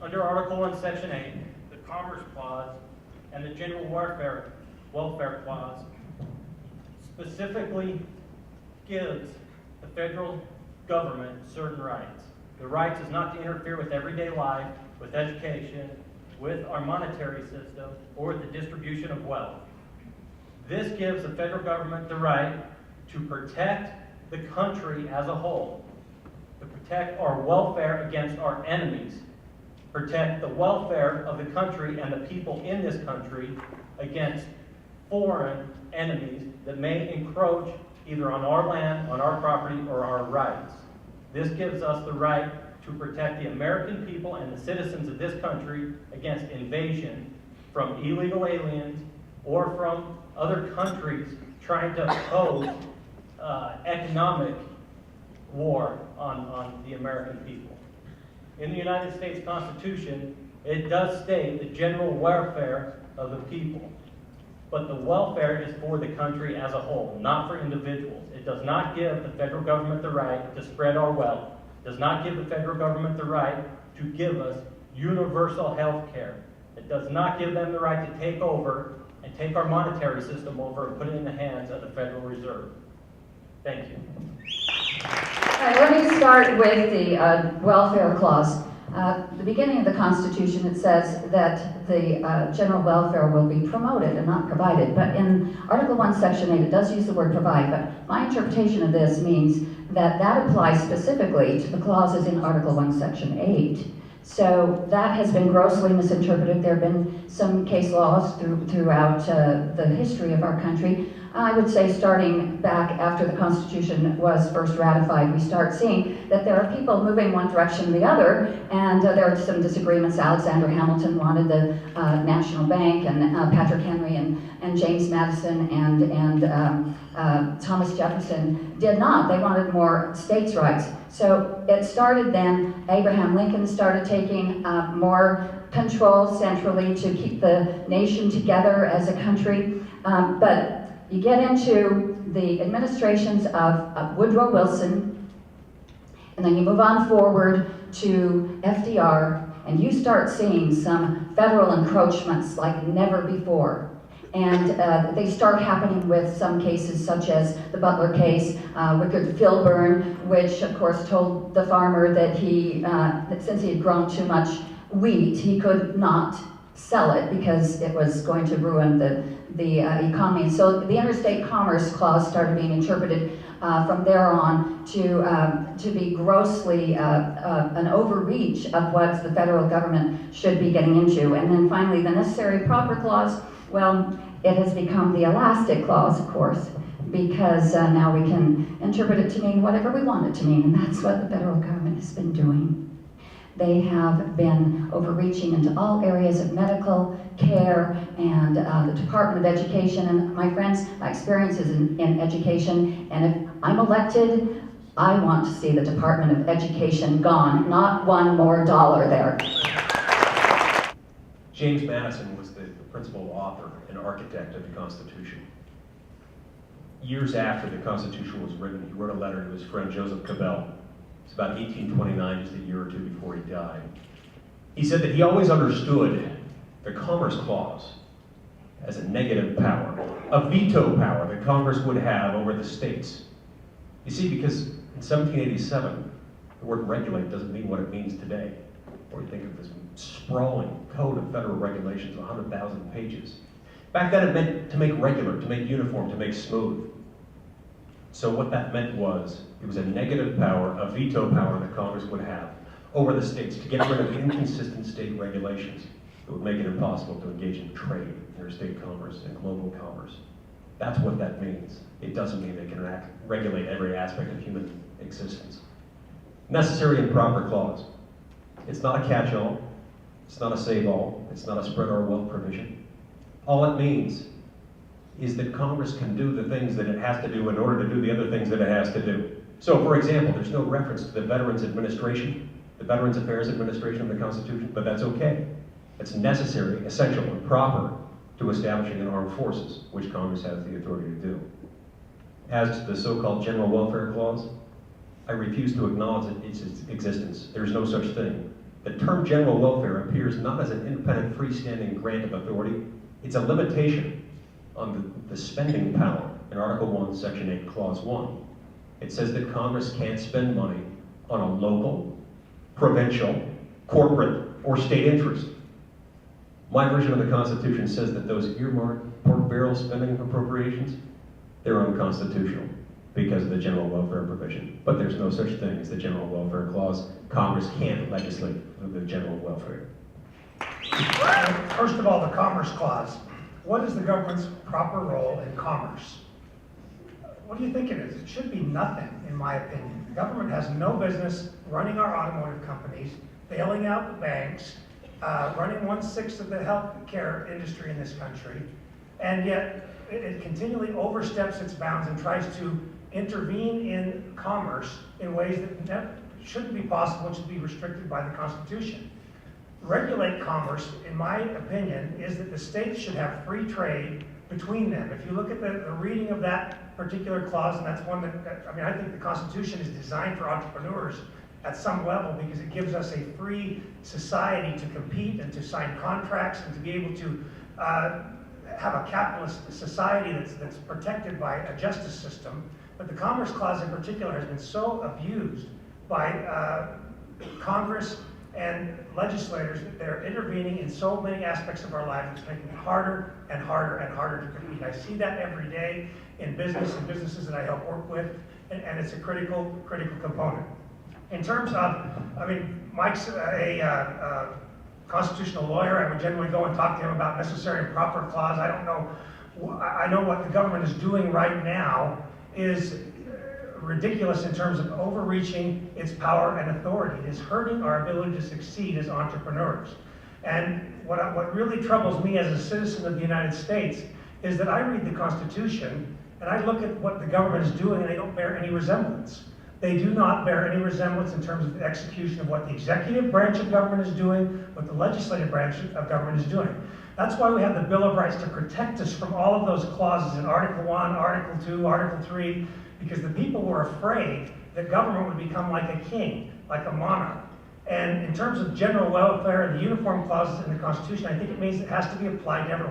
Under Article 1, Section 8, the Commerce Clause and the General Welfare Clause specifically gives the federal government certain rights. The rights is not to interfere with everyday life, with education, with our monetary system, or with the distribution of wealth. This gives the federal government the right to protect the country as a whole, to protect our welfare against our enemies, protect the welfare of the country and the people in this country against foreign enemies that may encroach either on our land, on our property, or our rights. This gives us the right to protect the American people and the citizens of this country against invasion from illegal aliens or from other countries trying to pose economic war on the American people. In the United States Constitution, it does state the general welfare of the people. But the welfare is for the country as a whole, not for individuals. It does not give the federal government the right to spread our wealth. It does not give the federal government the right to give us universal health care. It does not give them the right to take over and take our monetary system over and put it in the hands of the Federal Reserve. Thank you. All right, let me start with the welfare clause. The beginning of the Constitution, it says that the general welfare will be promoted and not provided. But in Article 1, Section 8, it does use the word provide. But my interpretation of this means that that applies specifically to the clauses in Article 1, Section 8. So that has been grossly misinterpreted. There have been some case laws throughout the history of our country. I would say starting back after the Constitution was first ratified, we start seeing that there are people moving one direction or the other, and there are some disagreements. Alexander Hamilton wanted the National Bank, and Patrick Henry and James Madison and Thomas Jefferson did not. They wanted more states' rights. So it started then. Abraham Lincoln started taking more control centrally to keep the nation together as a country. But you get into the administrations of Woodrow Wilson, and then you move on forward to FDR, and you start seeing some federal encroachments like never before. And they start happening with some cases such as the Butler case, Wickard Filburn, which of course told the farmer that that since he had grown too much wheat, he could not sell it because it was going to ruin the economy. So the Interstate Commerce Clause started being interpreted from there on to be grossly an overreach of what the federal government should be getting into. And then finally, the Necessary Proper Clause, well, it has become the Elastic Clause, of course, because now we can interpret it to mean whatever we want it to mean, and that's what the federal government has been doing. They have been overreaching into all areas of medical care and the Department of Education. And my friends, my experience is in education, and if I'm elected, I want to see the Department of Education gone, not one more dollar there. James Madison was the principal author and architect of the Constitution. Years after the Constitution was written, he wrote a letter to his friend Joseph Cabell. It's about 1829, just a year or two before he died. He said that he always understood the Commerce Clause as a negative power, a veto power that Congress would have over the states. You see, because in 1787, the word regulate doesn't mean what it means today. Or you think of this sprawling code of federal regulations, 100,000 pages. Back then it meant to make regular, to make uniform, to make smooth. So what that meant was, it was a negative power, a veto power that Congress would have over the states to get rid of inconsistent state regulations that would make it impossible to engage in trade, interstate commerce, and global commerce. That's what that means. It doesn't mean they can regulate every aspect of human existence. Necessary and proper clause. It's not a catch-all. It's not a save-all. It's not a spread our wealth provision. All it means is that Congress can do the things that it has to do in order to do the other things that it has to do. So, for example, there's no reference to the Veterans Administration, the Veterans Affairs Administration of the Constitution, but that's okay. It's necessary, essential, and proper to establishing an armed forces, which Congress has the authority to do. As to the so-called General Welfare Clause, I refuse to acknowledge its existence. There is no such thing. The term general welfare appears not as an independent freestanding grant of authority, it's a limitation on the spending power in Article 1, Section 8, Clause 1. It says that Congress can't spend money on a local, provincial, corporate, or state interest. My version of the Constitution says that those earmarked pork barrel spending appropriations, they're unconstitutional because of the general welfare provision. But there's no such thing as the General Welfare Clause. Congress can't legislate for the general welfare. First of all, the Commerce Clause. What is the government's proper role in commerce? What do you think it is? It should be nothing, in my opinion. The government has no business running our automotive companies, bailing out the banks, running 1/6 of the healthcare industry in this country, and yet it continually oversteps its bounds and tries to intervene in commerce in ways that shouldn't be possible, should be restricted by the Constitution. Regulate commerce, in my opinion, is that the states should have free trade between them. If you look at the reading of that particular clause, and that's one that, I mean, I think the Constitution is designed for entrepreneurs at some level because it gives us a free society to compete and to sign contracts and to be able to have a capitalist society that's protected by a justice system. But the Commerce Clause in particular has been so abused by Congress and legislators that they're intervening in so many aspects of our lives. It's making it harder and harder and harder to compete. I see that every day in business and businesses that I help work with, and it's a critical component. In terms of, I mean, Mike's a constitutional lawyer. I would generally go and talk to him about necessary and proper clause. I don't know. I know what the government is doing right now is ridiculous in terms of overreaching its power and authority. It is hurting our ability to succeed as entrepreneurs. And what really troubles me as a citizen of the United States is that I read the Constitution and I look at what the government is doing and they don't bear any resemblance. They do not bear any resemblance in terms of the execution of what the executive branch of government is doing, what the legislative branch of government is doing. That's why we have the Bill of Rights, to protect us from all of those clauses in Article 1, Article 2, Article 3, because the people were afraid that government would become like a king, like a monarch. And in terms of general welfare and the uniform clauses in the Constitution, I think it means it has to be applied to everyone.